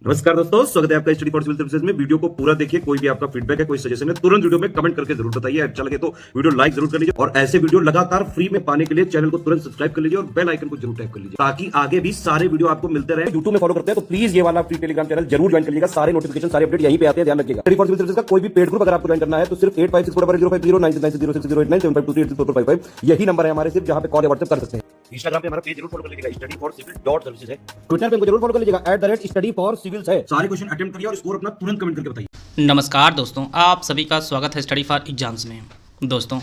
नमस्कार दोस्तों, स्वागत है आपका स्टडी फॉर सिविल सर्विसेज में। वीडियो को पूरा देखिए। कोई भी आपका फीडबैक है, कोई सजेशन है, तुरंत वीडियो में कमेंट करके जरूर बताइए। अच्छा लगे तो वीडियो लाइक जरूर कर लीजिए और ऐसे वीडियो लगातार फ्री में पाने के लिए चैनल को तुरंत सब्सक्राइब कर लीजिए और बेल आइकन को जरूर टैप कर लीजिए ताकि आगे भी सारे वीडियो आपको मिलते रहे। यूट्यूब में फॉलो करते हैं तो प्लीज ये वाला फ्री टेलीग्राम चैनल जरूर ज्वाइन कर लीजिएगा। सारे नोटिफिकेशन, सारे अपडेट यहीं पे आते हैं, ध्यान रखिएगा। स्टडी फॉर सिविल सर्विसेज का कोई भी पेड ग्रुप अगर आपको ज्वाइन करना है तो सिर्फ 85645060099605238455 यही नंबर है हमारे, सिर्फ जहां पे कॉल या व्हाट्सएप कर सकते हैं। इंस्टाग्राम पे हमारा पेज जरूर फॉलो कर लीजिएगा, study for civil dot services है। ट्विटर पे हमको जरूर फॉलो कर लीजिएगा, @स्टडी फॉर सिविल्स है। सारे क्वेश्चन अटेम्प्ट करिए और स्कोर अपना तुरंत कमेंट करके बताइए। नमस्कार दोस्तों, आप सभी का स्वागत है स्टडी फॉर एग्जाम्स में। दोस्तों,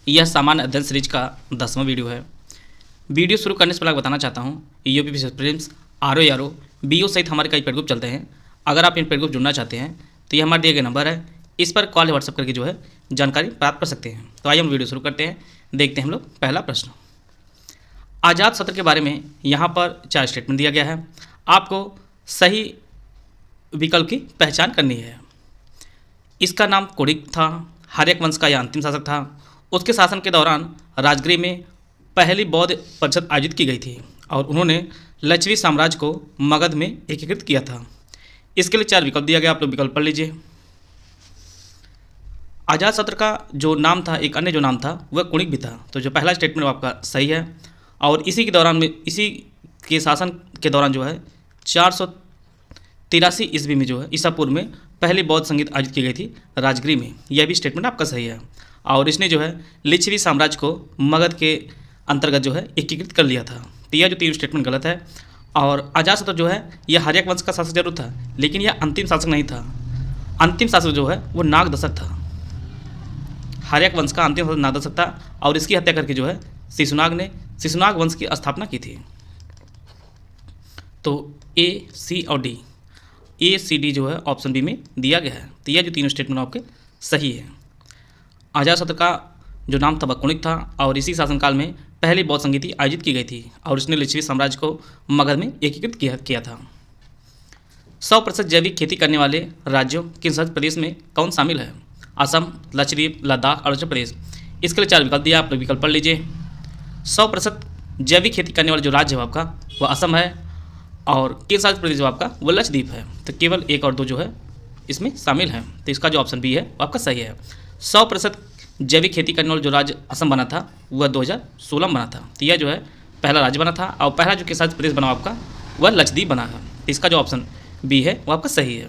यह सामान्य अध्ययन सीरीज का 10वां वीडियो है। वीडियो शुरू करने से पहले बताना चाहता हूँ, यूपी प्रीलिम्स, आरओ बीओ सहित हमारे कई पेड ग्रुप चलते हैं। अगर आप इन पेड ग्रुप जुड़ना चाहते हैं तो ये हमारे दिए गए नंबर है, इस पर कॉल या व्हाट्सएप करके जो है जानकारी प्राप्त कर सकते हैं। तो आइए हम वीडियो शुरू करते हैं। देखते हैं हम लोग पहला प्रश्न। आज़ाद सत्र के बारे में यहाँ पर 4 स्टेटमेंट दिया गया है। आपको सही विकल्प की पहचान करनी है। इसका नाम कुणिक था। हर्यक वंश का यह अंतिम शासक था। उसके शासन के दौरान राजगृह में पहली बौद्ध परिषद आयोजित की गई थी और उन्होंने लच्छवी साम्राज्य को मगध में एकीकृत किया था। इसके लिए 4 विकल्प दिया गया, आप लोग विकल्प पढ़ लीजिए। आज़ाद सत्र का जो नाम था, एक अन्य जो नाम था वह कुणिक भी था। तो जो पहला स्टेटमेंट आपका सही है। और इसी के दौरान में, इसी के शासन के दौरान जो है 483 ईस्वी में जो है ईसा पूर्व में पहली बौद्ध संगीत आयोजित की गई थी राजगृह में। यह भी स्टेटमेंट आपका सही है। और इसने जो है लिच्छवी साम्राज्य को मगध के अंतर्गत जो है एकीकृत कर लिया था। तो यह जो 3 स्टेटमेंट गलत है। और अजातशत्रु जो है यह हर्यक वंश का शासक जरूर था, लेकिन यह अंतिम शासक नहीं था। अंतिम शासक जो है वो नागदशक था। हर्यक वंश का अंतिम शासक नागदशक था और इसकी हत्या करके जो है शिशुनाग ने शिशुनाग वंश की स्थापना की थी। तो ए, सी और डी, ए, सी, डी जो है ऑप्शन बी में दिया गया है। तो यह जो 3 स्टेटमेंट आपके सही है। अजातशत्रु का जो नाम था वह कुणिक था और इसी शासनकाल में पहली बौद्ध संगीति आयोजित की गई थी और इसने लिच्छवी साम्राज्य को मगध में एकीकृत किया था। 100% जैविक खेती करने वाले राज्यों किन संघ प्रदेश में कौन शामिल है? असम, लक्षद्वीप, लद्दाख, अरुणाचल प्रदेश। इसके लिए 4 विकल्प दिया, आप लोग विकल्प पढ़ लीजिए। 100% जैविक खेती करने वाला जो राज्य है आपका वह असम है और केंद्र शासित प्रदेश जो आपका वो लक्षद्वीप है। तो केवल 1 और 2 जो है इसमें शामिल है। तो इसका जो ऑप्शन बी है वो आपका सही है। 100% जैविक खेती करने वाला जो राज्य असम बना था वह 2016 में बना था। तो यह जो है पहला राज्य बना था और पहला जो केंद्र शासित प्रदेश बना आपका वह लक्षद्वीप बना है। तो इसका जो ऑप्शन बी है वो आपका सही है।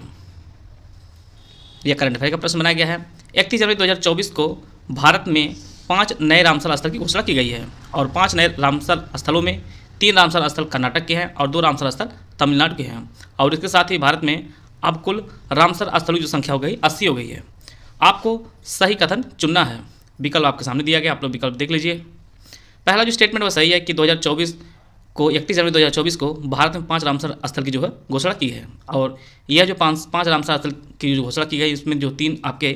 यह करंट अफेयर का प्रश्न बनाया गया है। 31 जनवरी 2024 को भारत में 5 नए रामसर स्थल की घोषणा की गई है और 5 नए रामसर स्थलों में 3 रामसर स्थल कर्नाटक के हैं और 2 रामसर स्थल तमिलनाडु के हैं। और इसके साथ ही भारत में अब कुल रामसर स्थलों की जो संख्या हो गई 80 हो गई है। आपको सही कथन चुनना है। विकल्प आपके सामने दिया गया, आप लोग विकल्प देख लीजिए। पहला जो स्टेटमेंट वो सही है कि 2024 को 31 जनवरी 2024 को भारत में 5 रामसर स्थल की जो है घोषणा की है। और यह जो 5 रामसर स्थल की जो घोषणा की गई इसमें जो 3 आपके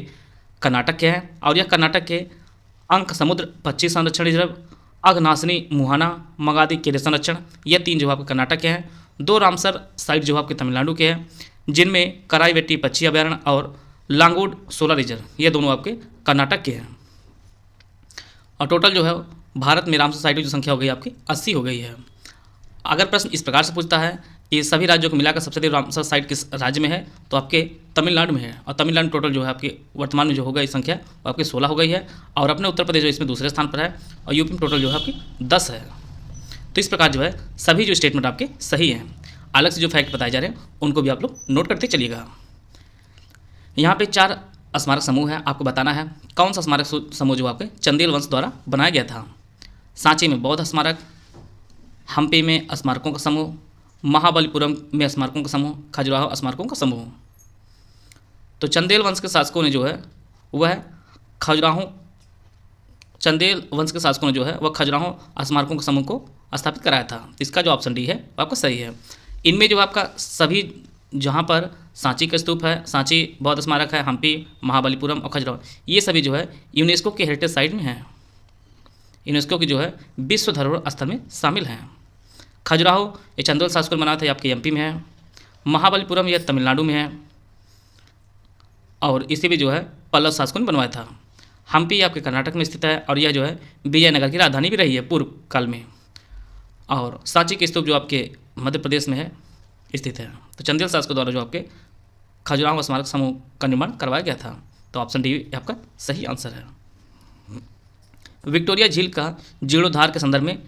कर्नाटक के हैं और यह कर्नाटक के अंक समुद्र पक्षी संरक्षण रिजर्व, अघनाशिनी मुहाना मगादी केले संरक्षण, यह 3 जो आपके कर्नाटक के हैं। 2 रामसर साइट जो आपके तमिलनाडु के हैं जिनमें कराईवेट्टी पक्षी अभ्यारण्य और लांगूड सोलर रिजर्व, ये दोनों आपके कर्नाटक के हैं। और टोटल जो है भारत में रामसर साइटों की संख्या हो गई आपकी 80 हो गई है। अगर प्रश्न इस प्रकार से पूछता है कि सभी राज्यों को मिलाकर सबसे अधिक रामसर साइट किस राज्य में है तो आपके तमिलनाडु में है। और तमिलनाडु टोटल जो है आपके वर्तमान में जो हो गई संख्या वो आपकी 16 हो गई है और अपने उत्तर प्रदेश जो इसमें दूसरे स्थान पर है और यूपी में टोटल जो है आपकी 10 है। तो इस प्रकार जो है सभी जो स्टेटमेंट आपके सही हैं। अलग से जो फैक्ट बताए जा रहे हैं उनको भी आप लोग नोट करते चलिएगा। यहाँ पे 4 स्मारक समूह है, आपको बताना है कौन सा स्मारक समूह जो आपके चंदेल वंश द्वारा बनाया गया था। सांची में बौद्ध स्मारक, हम्पी में स्मारकों का समूह, महाबलीपुरम में स्मारकों का समूह, खजुराहो स्मारकों का समूह। तो चंदेल वंश के शासकों ने जो है वह चंदेल वंश के शासकों ने जो है वह खजुराहो स्मारकों के समूह को स्थापित कराया था। इसका जो ऑप्शन डी है वो आपका सही है। इनमें जो आपका सभी जहाँ पर सांची का स्तूप है, सांची बौद्ध स्मारक है, हम्पी, महाबलीपुरम और खजुराहो, ये सभी जो है यूनेस्को के हेरिटेज साइट में हैं। यूनेस्को की जो है विश्व धरोहर स्थल में शामिल हैं। खजुराहो ये चंदेल शासकों ने बनाया था, ये आपके एमपी में है। महाबलीपुरम यह तमिलनाडु में है और इसे भी जो है पल्लव शासकों ने बनवाया था। हम्पी आपके कर्नाटक में स्थित है और यह जो है विजयनगर की राजधानी भी रही है पूर्व काल में। और सांची के स्तूप जो आपके मध्य प्रदेश में है, स्थित है। तो चंदेल शासकों द्वारा जो आपके खजुराहो स्मारक समूह का निर्माण करवाया गया था। तो ऑप्शन डी आपका सही आंसर है। विक्टोरिया झील का जीर्णोद्धार के संदर्भ में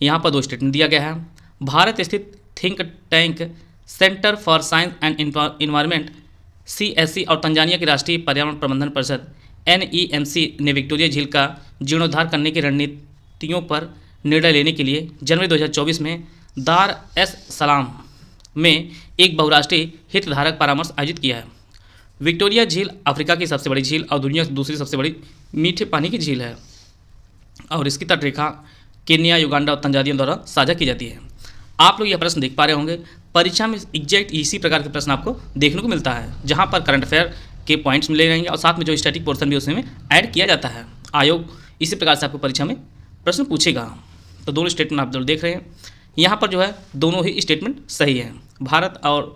यहाँ पर 2 स्टेटमेंट दिया गया है। भारत स्थित think tank centre for science and environment CSC और तंजानिया की राष्ट्रीय पर्यावरण प्रबंधन परिषद NEMC ने विक्टोरिया झील का जीर्णोद्धार करने की रणनीतियों पर निर्णय लेने के लिए जनवरी 2024 में दार एस सलाम में एक बहुराष्ट्रीय हितधारक परामर्श आयोजित किया है। विक्टोरिया झील अफ्रीका की सबसे बड़ी झील और दुनिया की दूसरी सबसे बड़ी मीठे पानी की झील है और इसकी तटरेखा केन्या, युगांडा और तंजानिया द्वारा साझा की जाती है। आप लोग यह प्रश्न देख पा रहे होंगे, परीक्षा में एग्जैक्ट इसी प्रकार के प्रश्न आपको देखने को मिलता है, जहां पर करंट अफेयर के पॉइंट्स मिले रहेंगे और साथ में जो स्टैटिक पोर्शन भी उसमें ऐड किया जाता है। आयोग इसी प्रकार से आपको परीक्षा में प्रश्न पूछेगा। तो दोनों स्टेटमेंट आप जरूर देख रहे हैं। यहाँ पर जो है दोनों ही स्टेटमेंट सही है। भारत और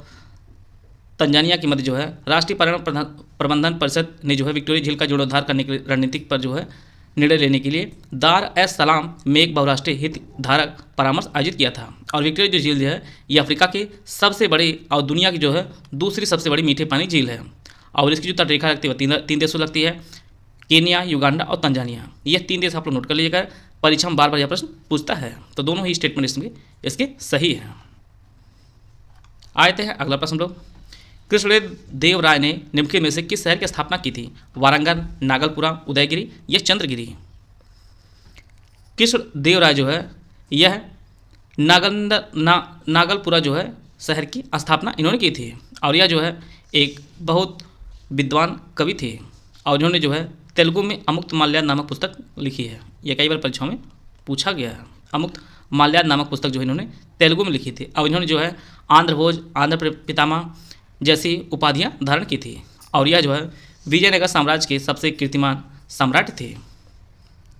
तंजानिया के मध्य जो है राष्ट्रीय पर्यावरण प्रबंधन परिषद ने जो है विक्टोरिया झील का जीर्णोद्धार करने के रणनीतिक पर जो है निर्णय लेने के लिए दार एस सलाम में एक बहुराष्ट्रीय हितधारक परामर्श आयोजित किया था। और विक्टोरिया जो झील है ये अफ्रीका की सबसे बड़ी और दुनिया की जो है दूसरी सबसे बड़ी मीठे पानी झील है और इसकी जो तटरेखा लगती है वह 3 देशों लगती है, केन्या, युगांडा और तंजानिया। ये 3 देश आप लोग नोट कर लीजिएगा, परीक्षा में बार बार यह प्रश्न पूछता है। तो दोनों ही स्टेटमेंट इसके सही हैं। आते हैं अगला प्रश्न लोग। कृष्णदेव राय ने निम्नलिखित में से किस शहर की स्थापना की थी? वारंगल, नागलपुरा, उदयगिरी या चंद्रगिरी? कृष्णदेव राय जो है यह नागलपुरा जो है शहर की स्थापना इन्होंने की थी और यह जो है एक बहुत विद्वान कवि थे और इन्होंने जो है तेलुगु में अमुक्त माल्याद नामक पुस्तक लिखी है। यह कई बार परीक्षाओं में पूछा गया है। अमुक्त माल्याद नामक पुस्तक जो है इन्होंने तेलुगु में लिखी थी और इन्होंने जो है आंध्र भोज, आंध्र पितामह जैसी उपाधियां धारण की थी और यह जो है विजयनगर साम्राज्य के सबसे कीर्तिमान सम्राट थे,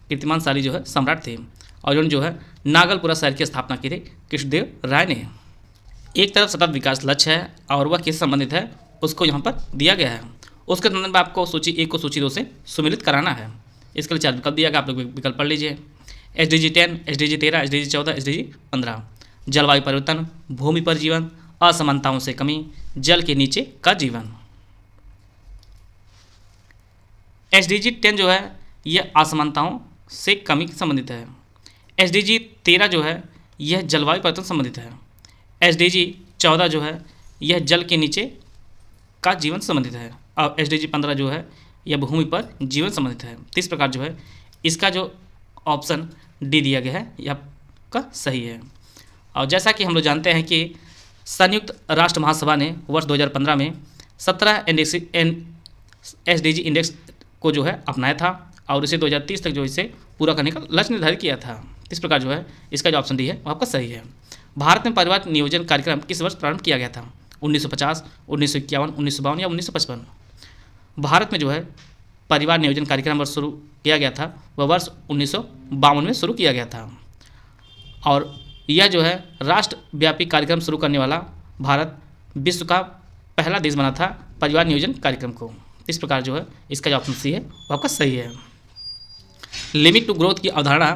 कीर्तिमानशाली जो है सम्राट थे और इन्होंने जो है नागलपुरा शहर की स्थापना की थी कृष्णदेव राय ने। एक तरफ सतत विकास लक्ष्य है और वह किससे संबंधित है उसको यहाँ पर दिया गया है। उसके संदर्भ में आपको सूची 1 को सूची 2 से सुमिलित कराना है। इसके लिए 4 विकल्प दिया गया, आप लोग विकल्प पढ़ लीजिए। SDG 10, SDG 13, SDG 14, SDG 15। जलवायु परिवर्तन, भूमि पर जीवन, असमानताओं से कमी, जल के नीचे का जीवन। SDG 10 जो है यह असमानताओं से कमी से संबंधित है। SDG 13 जो है यह जलवायु परिवर्तन संबंधित है। SDG 14 जो है यह जल के नीचे का जीवन संबंधित है और SDG 15 जो है यह भूमि पर जीवन संबंधित है। तो इस प्रकार जो है इसका जो ऑप्शन डी दिया गया है यह आपका सही है। और जैसा कि हम लोग जानते हैं कि संयुक्त राष्ट्र महासभा ने वर्ष 2015 में 17 SDG इंडेक्स को जो है अपनाया था और इसे 2030 तक जो इसे पूरा करने का लक्ष्य निर्धारित किया था। इस प्रकार जो है इसका जो ऑप्शन डी है वो आपका सही है। भारत में परिवार नियोजन कार्यक्रम किस वर्ष प्रारंभ किया गया था? 1950, 1951, 1952 या 1955? भारत में जो है परिवार नियोजन कार्यक्रम वर्ष शुरू किया गया था वह वर्ष 1952 में शुरू किया गया था और यह जो है राष्ट्रव्यापी कार्यक्रम शुरू करने वाला भारत विश्व का पहला देश बना था परिवार नियोजन कार्यक्रम को। इस प्रकार जो है इसका जो ऑप्शन सी है वो आपका सही है। लिमिट टू ग्रोथ की अवधारणा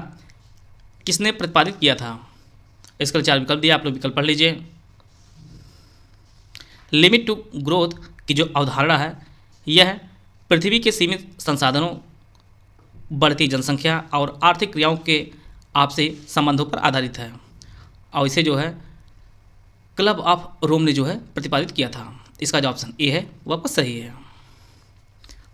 किसने प्रतिपादित किया था? इसके लिए 4 विकल्प दिया, आप लोग विकल्प पढ़ लीजिए। लिमिट टू ग्रोथ की जो अवधारणा है यह पृथ्वी के सीमित संसाधनों, बढ़ती जनसंख्या और आर्थिक क्रियाओं के आपसी संबंधों पर आधारित है और इसे जो है क्लब ऑफ रोम ने जो है प्रतिपादित किया था। इसका जो ऑप्शन ए है वो आपका सही है।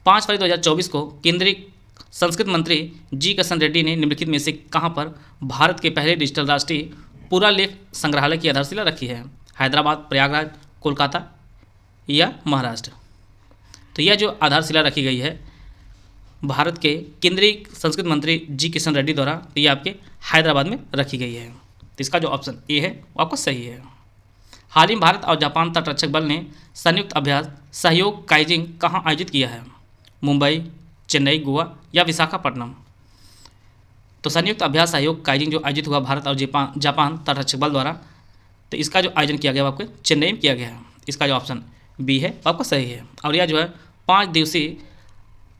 5 फरवरी 2024 को केंद्रीय संस्कृति मंत्री जी किशन रेड्डी ने निम्नलिखित में से कहां पर भारत के पहले डिजिटल राष्ट्रीय पुरालेख संग्रहालय की आधारशिला रखी है? हैदराबाद, प्रयागराज, कोलकाता या महाराष्ट्र? तो यह जो आधारशिला रखी गई है भारत के केंद्रीय संस्कृति मंत्री जी किशन रेड्डी द्वारा, ये आपके हैदराबाद में रखी गई है। तो इसका जो ऑप्शन ए है वो आपका सही है। हाल ही में भारत और जापान तटरक्षक बल ने संयुक्त अभ्यास सहयोग काइजिंग कहाँ आयोजित किया है? मुंबई, चेन्नई, गोवा या विशाखापट्टनम? तो संयुक्त अभ्यास सहयोग काइजिंग जो आयोजित हुआ भारत और जापान तटरक्षक बल द्वारा, तो इसका जो आयोजन किया गया वो आपके चेन्नई में किया गया है। इसका जो ऑप्शन बी है वो आपका सही है और यह जो है 5 दिवसीय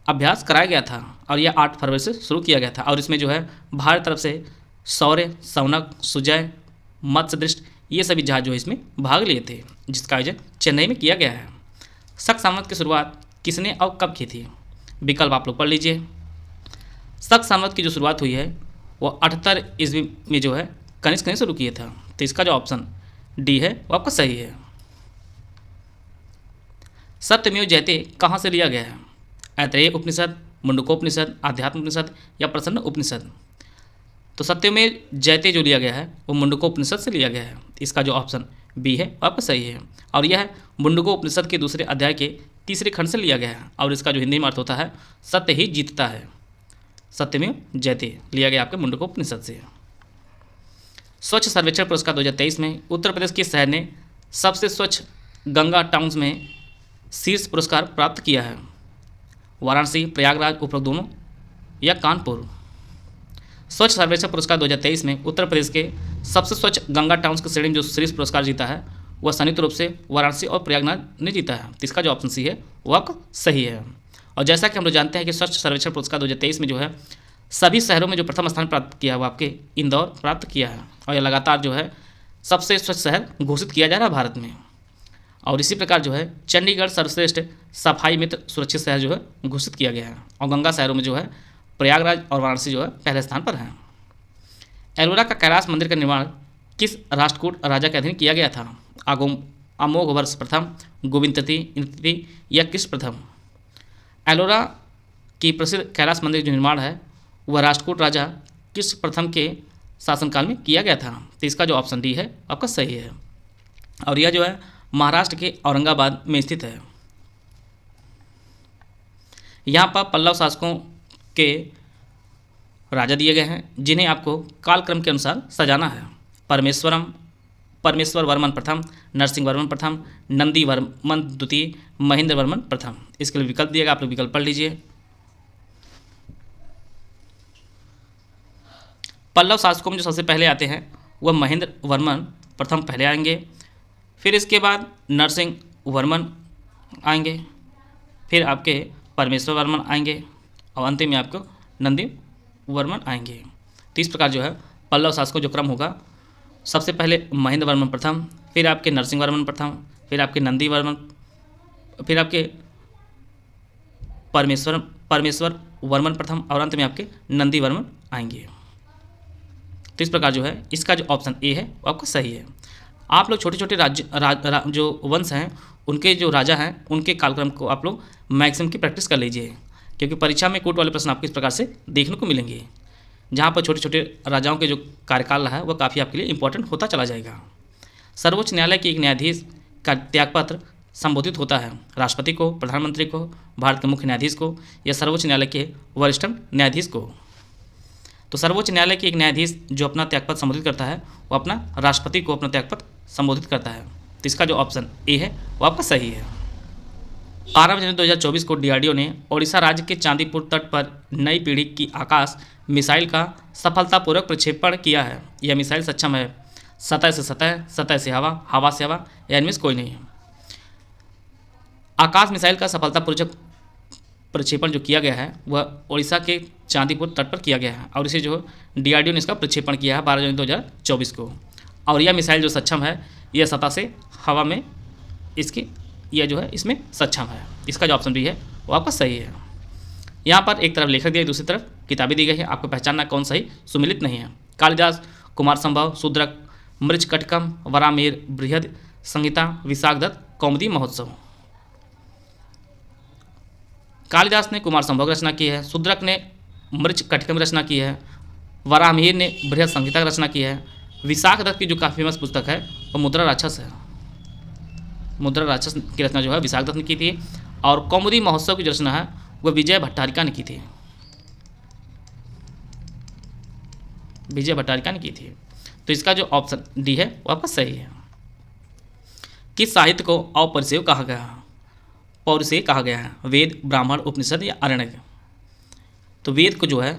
अभ्यास कराया गया था और यह 8 फरवरी से शुरू किया गया था और इसमें जो है भारत तरफ से शौर्य, सौनक, सुजय, मत्स्य दृष्टि, ये सभी जहाज जो है इसमें भाग लिए थे, जिसका आयोजन चेन्नई में किया गया है। शक साम्राज्य की शुरुआत किसने और कब की थी? विकल्प आप लोग पढ़ लीजिए। शक साम्राज्य की जो शुरुआत हुई है वो 78 ईस्वी में जो है कनिष्क ने शुरू किया था। तो इसका जो ऑप्शन डी है वो आपका सही है। सत्यमेव जयते कहाँ से लिया गया है? ऐतरेय उपनिषद, मुंडकोपनिषद, आध्यात्म उपनिषद या प्रसन्न उपनिषद? तो सत्यमेव जयते जो लिया गया है वो मुंडकोपनिषद से लिया गया है। इसका जो ऑप्शन बी है वो आपका सही है और यह मुंडकोपनिषद के दूसरे अध्याय के तीसरे खंड से लिया गया है और इसका जो हिंदी में अर्थ होता है सत्य ही जीतता है। सत्यमेव जयते लिया गया आपके मुंडकोपनिषद से। स्वच्छ सर्वेक्षण पुरस्कार 2023 में उत्तर प्रदेश के शहर ने सबसे स्वच्छ गंगा टाउन्स में शीर्ष पुरस्कार प्राप्त किया है? वाराणसी, प्रयागराज, उपरोक्त दोनों या कानपुर? स्वच्छ सर्वेक्षण पुरस्कार 2023 में उत्तर प्रदेश के सबसे स्वच्छ गंगा टाउन्स की श्रेणी में जो शीर्ष पुरस्कार जीता है वह संयुक्त रूप से वाराणसी और प्रयागराज ने जीता है। इसका जो ऑप्शन सी है वो आपका सही है। और जैसा कि हम लोग जानते हैं कि स्वच्छ सर्वेक्षण पुरस्कार 2023 में जो है सभी शहरों में जो प्रथम स्थान प्राप्त किया है वो आपके इंदौर प्राप्त किया है और यह लगातार जो है सबसे स्वच्छ शहर घोषित किया जा रहा है भारत में। और इसी प्रकार जो है चंडीगढ़ सर्वश्रेष्ठ सफाई मित्र सुरक्षित शहर जो है घोषित किया गया है और गंगा शहरों में जो है प्रयागराज और वाराणसी जो है पहले स्थान पर हैं। एलोरा का कैलाश मंदिर का निर्माण किस राष्ट्रकूट राजा के अधीन किया गया था? अमोघवर्ष प्रथम, गोविंद तृतीय या कृष्ण प्रथम? एलोरा की प्रसिद्ध कैलाश मंदिर जो निर्माण है वह राष्ट्रकूट राजा कृष्ण प्रथम के शासनकाल में किया गया था। तो इसका जो ऑप्शन डी है आपका सही है और यह जो है महाराष्ट्र के औरंगाबाद में स्थित है। यहाँ पर पल्लव शासकों के राजा दिए गए हैं जिन्हें आपको कालक्रम के अनुसार सजाना है। परमेश्वर वर्मन प्रथम, नरसिंह वर्मन प्रथम, नंदी वर्मन द्वितीय, महेंद्र वर्मन प्रथम। इसके लिए विकल्प दिएगा, आप लोग विकल्प पढ़ लीजिए। पल्लव शासकों में जो सबसे पहले आते हैं वह महेंद्र वर्मन प्रथम पहले आएंगे, फिर इसके बाद नरसिंह वर्मन आएंगे, फिर आपके परमेश्वर वर्मन आएंगे और अंतिम में आपको नंदी वर्मन आएंगे। तो इस प्रकार जो है पल्लव शासकों जो क्रम होगा सबसे पहले महेंद्र वर्मन प्रथम, फिर आपके नरसिंह वर्मन प्रथम, फिर आपके नंदी वर्मन, फिर आपके परमेश्वर वर्मन प्रथम और अंत में आपके नंदी वर्मन आएंगे। तो इस प्रकार जो है इसका जो ऑप्शन ए है वो आपका सही है। आप लोग छोटे छोटे राज्य जो वंश हैं उनके जो राजा हैं उनके कालक्रम को आप लोग मैक्सिमम की प्रैक्टिस कर लीजिए क्योंकि परीक्षा में कोर्ट वाले प्रश्न आपको इस प्रकार से देखने को मिलेंगे जहाँ पर छोटे छोटे राजाओं के जो कार्यकाल रहा है वह काफ़ी आपके लिए इंपॉर्टेंट होता चला जाएगा। सर्वोच्च न्यायालय के एक न्यायाधीश का त्यागपत्र संबोधित होता है राष्ट्रपति को, प्रधानमंत्री को, भारत के मुख्य न्यायाधीश को या सर्वोच्च न्यायालय के वरिष्ठतम न्यायाधीश को? तो सर्वोच्च न्यायालय के एक न्यायाधीश जो अपना त्यागपत्र संबोधित करता है वो अपना राष्ट्रपति को अपना त्यागपत्र संबोधित करता है। तो इसका जो ऑप्शन ए है वो आपका सही है। 12 जनवरी 2024 को डीआरडीओ ने ओडिशा राज्य के चांदीपुर तट पर नई पीढ़ी की आकाश मिसाइल का सफलतापूर्वक प्रक्षेपण किया है। यह मिसाइल सक्षम है सतह से सतह, सतह से हवा, हवा से हवा या इनमें से कोई नहीं है। आकाश मिसाइल का सफलतापूर्वक प्रक्षेपण जो किया गया है वह ओडिशा के चांदीपुर तट पर किया गया है और इसे जो डीआरडीओ ने इसका प्रक्षेपण किया है 12 जनवरी 2024 को। और यह मिसाइल जो सक्षम है यह सतह से हवा में इसकी यह जो है इसमें सक्षम है। इसका जो ऑप्शन भी है वो आपका सही है। यहाँ पर एक तरफ लेखक दिया, दूसरी तरफ किताबें दी गई है, आपको पहचानना कौन सही सुमिलित नहीं है। कालिदास, कुमार संभव, शूद्रक, मृच्छकटकम, वरामिहिर, बृहद संहिता, विशाखदत्त, कौमुदी महोत्सव। कालिदास ने कुमार संभव की रचना की है, शूद्रक ने मृच्छकटकम की रचना की है, वरामिहिर ने बृहद संहिता की रचना की है, विशाखदत्त की जो काफ़ी फेमस पुस्तक है वो मुद्रा राक्षस है। मुद्रा राक्षस की रचना जो है विशाखदत्त ने की थी और कौमुदी महोत्सव की जो रचना है वह विजय भट्टारिका ने की थी। विजय भट्टारिका ने की थी। तो इसका जो ऑप्शन डी है वो आपका सही है। किस साहित्य को अपरिसेय कहा गया है? पौरुषेय कहा गया है, वेद, ब्राह्मण, उपनिषद या आरण्यक? तो वेद को जो है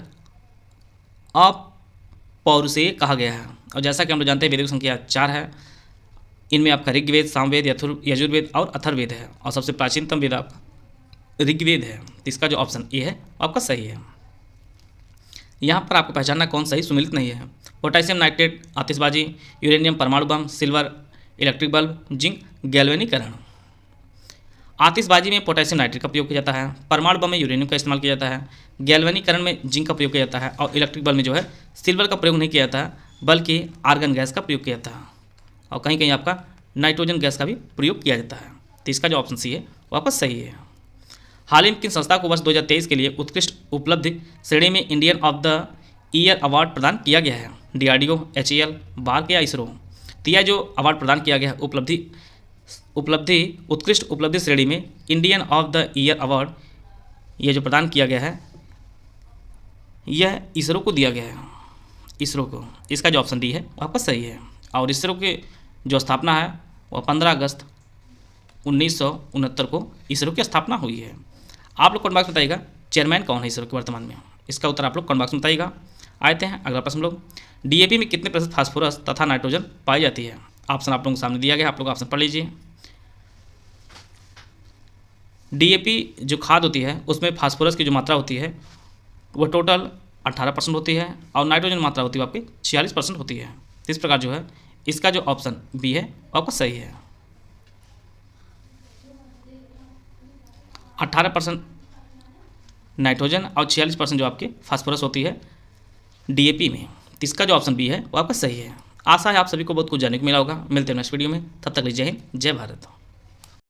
अपौरुषेय कहा गया है और जैसा कि हम लोग जानते हैं वेदों की संख्या 4 है। इनमें आपका ऋग्वेद, सामवेद, यजुर्वेद और अथर्ववेद है और सबसे प्राचीनतम वेद आपका ऋग्वेद है। तो इसका जो ऑप्शन ए है आपका सही है। यहाँ पर आपको पहचानना कौन सही सुमिलित नहीं है। पोटेशियम नाइट्रेट आतिशबाजी, यूरेनियम परमाणु बम, सिल्वर इलेक्ट्रिक बल्ब, जिंक गैल्वेनीकरण। आतिशबाजी में पोटेशियम नाइट्रेट का प्रयोग किया जाता है, परमाणु बम में यूरेनियम का इस्तेमाल किया जाता है, गैल्वेनीकरण में जिंक का प्रयोग किया जाता है और इलेक्ट्रिक बल्ब में जो है सिल्वर का प्रयोग नहीं किया जाता है बल्कि आर्गन गैस का प्रयोग किया जाता है और कहीं कहीं आपका नाइट्रोजन गैस का भी प्रयोग किया जाता है। तो इसका जो ऑप्शन सी है वापस सही है। हाल ही में किन संस्था को वर्ष 2023 के लिए उत्कृष्ट उपलब्धि श्रेणी में Indian of the year award प्रदान किया गया है? DRDO, HAL, बार्क या इसरो। तो यह जो अवार्ड प्रदान किया गया है उत्कृष्ट उपलब्धि श्रेणी में Indian of the year award, यह जो प्रदान किया गया है यह इसरो को दिया गया है, इसरो को। इसका जो ऑप्शन डी है वापस सही है। और इसरो की जो स्थापना है वह 15 अगस्त 1969 को इसरो की स्थापना हुई है। आप लोग कमेंट बॉक्स में बताइएगा चेयरमैन कौन है इसरो के वर्तमान में, इसका उत्तर आप लोग कमेंट बॉक्स में बताइएगा। आते हैं अगला प्रश्न लोग, DAP में कितने प्रतिशत फास्फोरस तथा नाइट्रोजन पाई जाती है? ऑप्शन आप लोगों के सामने दिया गया, आप लोग ऑप्शन पढ़ लीजिए। DAP जो खाद होती है उसमें फास्फोरस की जो मात्रा होती है वह टोटल 18% होती है और नाइट्रोजन मात्रा होती है आपकी 46% होती है। इस प्रकार जो है इसका जो ऑप्शन बी है आपका सही है। 18% नाइट्रोजन और 46% जो आपके फास्फोरस होती है DAP में। तो इसका जो ऑप्शन बी है वो आपका सही है। आशा है आप सभी को बहुत कुछ जानने को मिला होगा। मिलते हैं नेक्स्ट वीडियो में, तब तक जय हिंद, जय भारत।